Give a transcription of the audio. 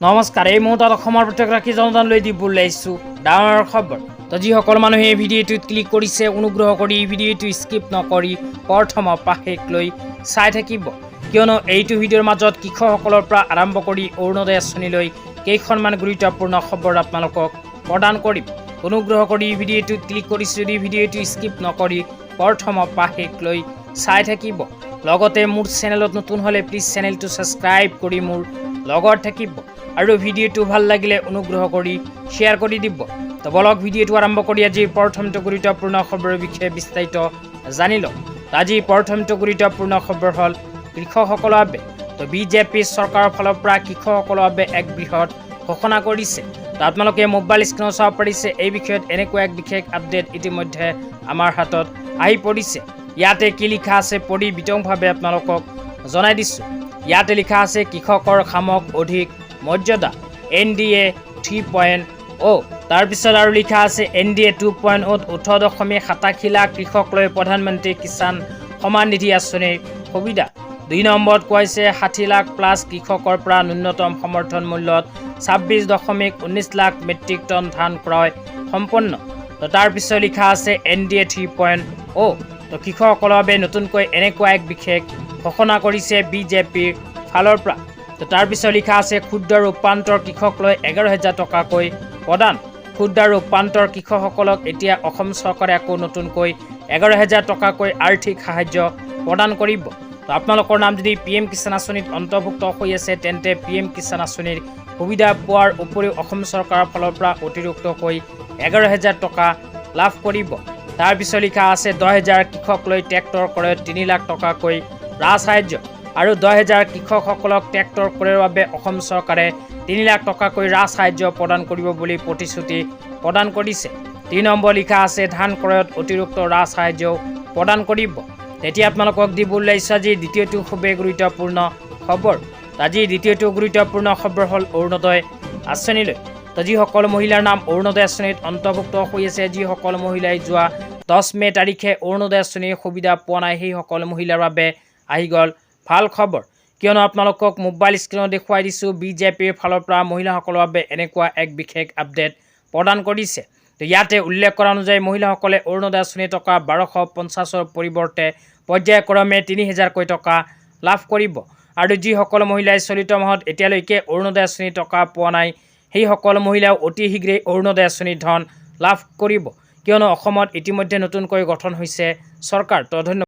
নমস্কাৰ, এই মুহূৰ্তত অসমৰ প্ৰত্যেকগৰাকী জনতালৈ দিব ওলাইছোঁ ডাঙৰ খবৰ। তো যিসকল মানুহে এই ভিডিঅ'টোত ক্লিক কৰিছে, অনুগ্ৰহ কৰি ভিডিঅ'টো স্কিপ নকৰি প্ৰথমৰ পৰা শেষলৈ চাই থাকিব, কিয়নো এইটো ভিডিঅ'ৰ মাজত কৃষকসকলৰ পৰা আৰম্ভ কৰি অৰুণোদয় আঁচনিলৈ কেইখনমান গুৰুত্বপূৰ্ণ খবৰ আপোনালোকক প্ৰদান কৰিম। অনুগ্ৰহ কৰি ভিডিঅ'টোত ক্লিক কৰিছে যদি ভিডিঅ'টো স্কিপ নকৰি প্ৰথমৰ পৰা শেষলৈ চাই থাকিব। লগতে মোৰ চেনেলত নতুন হ'লে প্লিজ চেনেলটো ছাবস্ক্ৰাইব কৰি মোৰ লগত থাকিব আৰু ভিডিঅ'টো ভাল লাগিলে অনুগ্ৰহ কৰি শ্বেয়াৰ কৰি দিব। তো বলক ভিডিঅ'টো আৰম্ভ কৰি আজি প্ৰথমটো গুৰুত্বপূৰ্ণ খবৰৰ বিষয়ে বিস্তাৰিত জানি লওঁ। আজি প্ৰথমটো গুৰুত্বপূৰ্ণ খবৰ হ'ল কৃষকসকলৰ বাবে। তো বিজেপি চৰকাৰৰ ফালৰ পৰা কৃষকসকলৰ বাবে এক বৃহৎ ঘোষণা কৰিছে। তো আপোনালোকে মোবাইল স্ক্ৰীনত চাব পাৰিছে, এই বিষয়ত এনেকুৱা এক বিশেষ আপডেট ইতিমধ্যে আমাৰ হাতত আহি পৰিছে। ইয়াতে কি লিখা আছে পঢ়ি বিতংভাৱে আপোনালোকক জনাই দিছোঁ। ইয়াতে লিখা আছে কৃষকৰ খামক অধিক মৰ্যাদা NDA 3.0। তাৰপিছত আৰু লিখা আছে NDA 2.0 18.87 লাখ কৃষক লৈ প্ৰধানমন্ত্ৰী কিষাণ সন্মান নিধি আঁচনিৰ সুবিধা। 2 নম্বৰত কৈছে 60 লাখ প্লাছ কৃষকৰ পৰা ন্যূনতম সমৰ্থন মূল্যত 26.19 লাখ মেট্ৰিক টন ধান ক্ৰয় সম্পন্ন। তো তাৰপিছত লিখা আছে NDA 3.0। তো কৃষকসকলৰ বাবে নতুনকৈ এনেকুৱা এক বিশেষ ঘোষণা কৰিছে বিজেপিৰ ফালৰ পৰা। তো তাৰপিছত লিখা আছে ক্ষুদ্ৰ ৰূপান্তৰ কৃষক লৈ 11,000 টকাকৈ প্ৰদান। ক্ষুদ্ৰ ৰূপান্তৰ কৃষকসকলক এতিয়া অসম চৰকাৰে আকৌ নতুনকৈ 11,000 টকাকৈ আৰ্থিক সাহায্য প্ৰদান কৰিব। তো আপোনালোকৰ নাম যদি PM কিষাণ আঁচনিত অন্তৰ্ভুক্ত হৈ আছে, তেন্তে PM কিষাণ আঁচনিৰ সুবিধা পোৱাৰ উপৰিও অসম চৰকাৰৰ ফালৰ পৰা অতিৰিক্তকৈ 11,000 টকা লাভ কৰিব। তাৰপিছত লিখা আছে 10,000 কৃষক লৈ ট্ৰেক্টৰ ক্ৰয়ত 3 লাখ টকাকৈ ৰাজসাহায্য আৰু 10,000 কৃষকসকলক ট্ৰেক্টৰ ক্ৰয়ৰ বাবে অসম চৰকাৰে 3 লাখ টকাকৈ ৰাজসাহায্য প্ৰদান কৰিব বুলি প্ৰতিশ্ৰুতি প্ৰদান কৰিছে। 3 নম্বৰ লিখা আছে ধান ক্ৰয়ত অতিৰিক্ত ৰাজসাহায্যও প্ৰদান কৰিব। তেতিয়া আপোনালোকক দিব ওলাইছোঁ আজি দ্বিতীয়টো খুবেই গুৰুত্বপূৰ্ণ খবৰ। আজি দ্বিতীয়টো গুৰুত্বপূৰ্ণ খবৰ হ'ল অৰুণোদয় আঁচনিলৈ। তো যিসকল মহিলাৰ নাম অৰুণোদয় আঁচনিত অন্তৰ্ভুক্ত হৈ আছে, যিসকল মহিলাই যোৱা 10 মে' তাৰিখে অৰুণোদয় আঁচনিৰ সুবিধা পোৱা নাই, সেইসকল মহিলাৰ বাবে আহি গ'ল ভাল খবৰ, কিয়নো আপোনালোকক মোবাইল স্ক্ৰীনত দেখুৱাই দিছোঁ বিজেপিৰ ফালৰ পৰা মহিলাসকলৰ বাবে এনেকুৱা এক বিশেষ আপডেট প্ৰদান কৰিছে। তো ইয়াতে উল্লেখ কৰা অনুযায়ী মহিলাসকলে অৰুণোদয় আঁচনিৰ টকা 1250ৰ পৰিৱৰ্তে পৰ্যায়ক্ৰমে 3,000কৈ টকা লাভ কৰিব। আৰু যিসকল মহিলাই চলিত মাহত এতিয়ালৈকে অৰুণোদয় আঁচনিৰ টকা পোৱা নাই, সেইসকল মহিলাও অতি শীঘ্ৰেই অৰুণোদয় আঁচনিৰ ধন লাভ কৰিব, কিয়নো অসমত ইতিমধ্যে নতুনকৈ গঠন হৈছে চৰকাৰ। তো ধন্যবাদ।